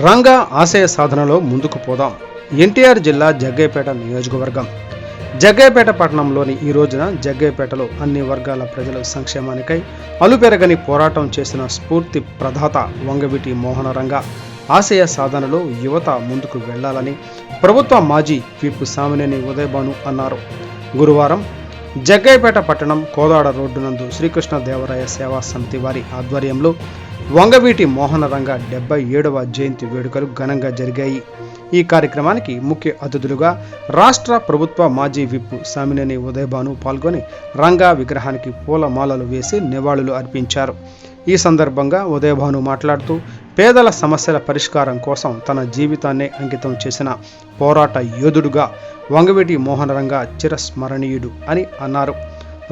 రంగా ఆశయ సాధనలో ముందుకు పోదాం. ఎన్టీఆర్ జిల్లా జగ్గయ్యపేట నియోజకవర్గం. జగ్గయ్యపేట పట్టణంలోని ఈ రోజున జగ్గయ్యపేటలో అన్ని వర్గాల ప్రజల సంక్షేమానికై అలుపెరగని పోరాటం చేసిన స్ఫూర్తి ప్రదాత వంగవీటి మోహన రంగా ఆశయ సాధనలో యువత ముందుకు వెళ్లాలని ప్రభుత్వ మాజీ విప్ సామినేని ఉదయభాను అన్నారు. గురువారం జగ్గయ్యపేట పట్టణం కోదాడ రోడ్డు నందు శ్రీకృష్ణదేవరాయ సేవా సమితి వారి ఆధ్వర్యంలో వంగవీటి మోహన రంగా 77వ జయంతి వేడుకలు ఘనంగా జరిగాయి. ఈ కార్యక్రమానికి ముఖ్య అతిథులుగా రాష్ట్ర ప్రభుత్వ మాజీ విప్ సామినేని ఉదయభాను పాల్గొని రంగా విగ్రహానికి పూలమాలలు వేసి నివాళులు అర్పించారు. ఈ సందర్భంగా ఉదయభాను మాట్లాడుతూ పేదల సమస్యల పరిష్కారం కోసం తన జీవితాన్నే అంకితం చేసిన పోరాట యోధుడుగా వంగవీటి మోహన రంగా చిరస్మరణీయుడు అని అన్నారు.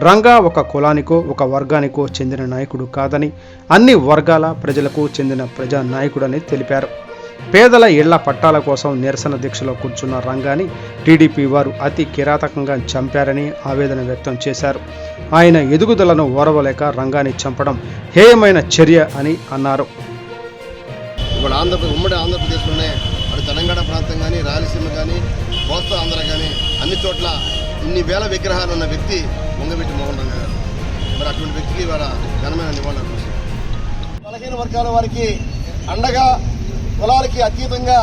రంగా ఒక కులానికో ఒక వర్గానికో చెందిన నాయకుడు కాదని అన్ని వర్గాల ప్రజలకు చెందిన ప్రజా నాయకుడని తెలిపారు. పేదల ఇళ్ల పట్టాల కోసం నిరసన దీక్షలో కూర్చున్న రంగాని టీడీపీ వారు అతి కిరాతకంగా చంపారని ఆవేదన వ్యక్తం చేశారు. ఆయన ఎదుగుదలను ఓరవలేక రంగాన్ని చంపడం హేయమైన చర్య అని అన్నారు. ఉమ్మడి ఆంధ్రప్రదేశ్లోనే అటు తెలంగాణ ప్రాంతం కానీ రాయలసీమ కానీ కోస్తా ఆంధ్ర కానీ అన్ని చోట్ల ఇన్ని వేల విగ్రహాలు ఉన్న వ్యక్తి వంగవీటి మోహన్ రంగా గారు. మరి అటువంటి వ్యక్తికి ఇవాళ ఘనమైన నివాళులు అర్పిస్తారు. బలహీన వర్గాల వారికి అండగా కులాలకి అతీతంగా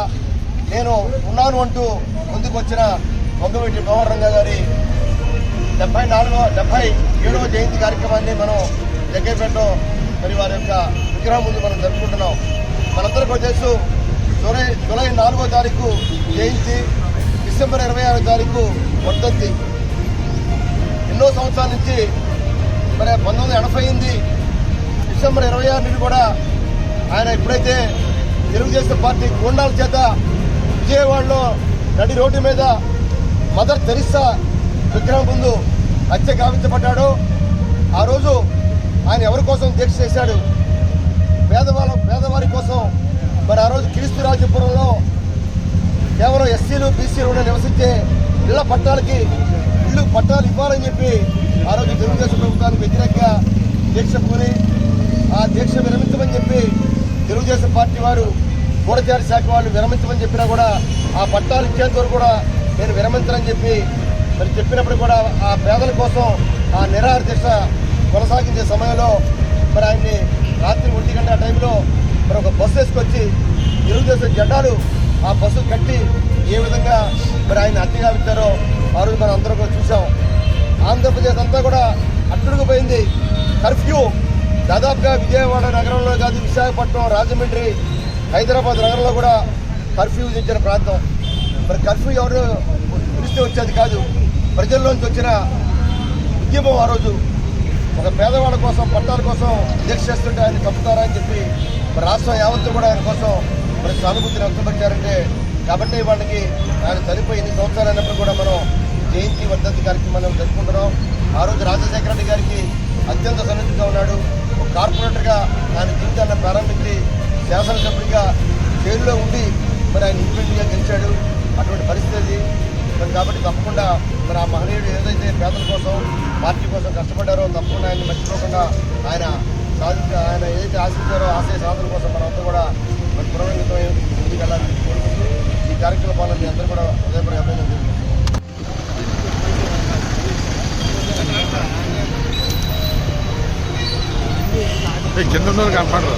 నేను ఉన్నాను అంటూ ముందుకు వచ్చిన వంగవీటి మోహన్ రంగా గారి 77వ జయంతి కార్యక్రమాన్ని మనం జగ్గయ్యపేటలో మరి వారి యొక్క విగ్రహం ముందు మనం జరుపుకుంటున్నాం. మనందరికీ తెలుసు, జూలై 4వ తారీఖు జయంతి, డిసెంబర్ 26వ తారీఖు వర్ధంతి. ఎన్నో సంవత్సరాల నుంచి మరి 1988 డిసెంబర్ 26 నుండి కూడా ఆయన ఎప్పుడైతే తెలుగుదేశం పార్టీ గూండాల చేత విజయవాడలో నడి రోడ్డు మీద మదర్ తెరిసా విగ్రహం ముందు హత్య గావించబడ్డాడో ఆ రోజు ఆయన ఎవరి కోసం దీక్ష చేశాడు? పేదవారి కోసం. మరి ఆ రోజు క్రీస్తురాజపురంలో కేవలం ఎస్సీలు బీసీలు నివసించే ఇళ్ల పట్టాలకి ఇల్లు పట్టాలు ఇవ్వాలని చెప్పి ఆ రోజు తెలుగుదేశం ప్రభుత్వానికి వ్యతిరేకంగా దీక్ష పూని ఆ దీక్ష విరమించమని చెప్పి తెలుగుదేశం పార్టీ వారు గూఢచారి శాఖ వాళ్ళు విరమించమని చెప్పినా కూడా ఆ పట్టాలు ఇచ్చేంత వరకు కూడా నేను విరమించనని చెప్పి మరి చెప్పినప్పుడు కూడా ఆ పేదల కోసం ఆ నిరాహార దీక్ష కొనసాగించే సమయంలో మరి ఆయన్ని రాత్రి 1 గంట టైంలో మరి ఒక బస్సు వేసుకొచ్చి తెలుగుదేశం జెండాలు ఆ బస్సు కట్టి ఏ విధంగా మరి ఆయన హత్యగా ఇచ్చారో ఆ రోజు మనం అందరం కూడా చూసాం. ఆంధ్రప్రదేశ్ అంతా కూడా అట్టుడుకుపోయింది. కర్ఫ్యూ దాదాపుగా విజయవాడ నగరంలో కాదు, విశాఖపట్నం, రాజమండ్రి, హైదరాబాద్ నగరంలో కూడా కర్ఫ్యూ విధించిన ప్రాంతం. మరి కర్ఫ్యూ ఎవరు పిలిస్తే వచ్చేది కాదు, ప్రజల్లోంచి వచ్చిన ఉద్యమం. ఆ రోజు ఒక పేదవాళ్ళ కోసం పట్టాల కోసం దీక్ష చేస్తుంటే ఆయన చంపుతారా అని చెప్పి మరి రాష్ట్రం యావత్తు కూడా ఆయన కోసం మరి సానుభూతిని వ్యక్తపరిచారంటే కాబట్టి వాళ్ళకి ఆయన చనిపోయి 8 సంవత్సరాలు అయినప్పుడు కూడా మనం జయంతి వర్ధంతి కార్యక్రమాన్ని జరుపుకుంటున్నాం. ఆ రోజు రాజశేఖర రెడ్డి గారికి అత్యంత సన్నిహితంగా ఉన్నాడు. ఒక కార్పొరేటర్గా ఆయన జీవితాన్ని ప్రారంభించి శాసనసభ్యుడిగా జైలులో ఉండి మరి ఆయన ఇండిపెండెంట్గా గెలిచాడు. అటువంటి పరిస్థితి మరి కాబట్టి తప్పకుండా మరి ఆ మహనీయుడు ఏదైతే పేదల కోసం పార్టీ కోసం కష్టపడ్డారో తప్పకుండా ఆయన్ని మర్చిపోకుండా ఆయన ఏదైతే ఆశించారో ఆశయ సాధన కోసం మనంతా కూడా మరి పురోగతితో ముందుకు వెళ్ళాలని కోరుకుంటూ ఈ కార్యక్రమాలను మీ అందరూ కూడా హృదయపూర్వక అభినందనలు తెలియజేస్తున్నాను. కింద కనపడరు.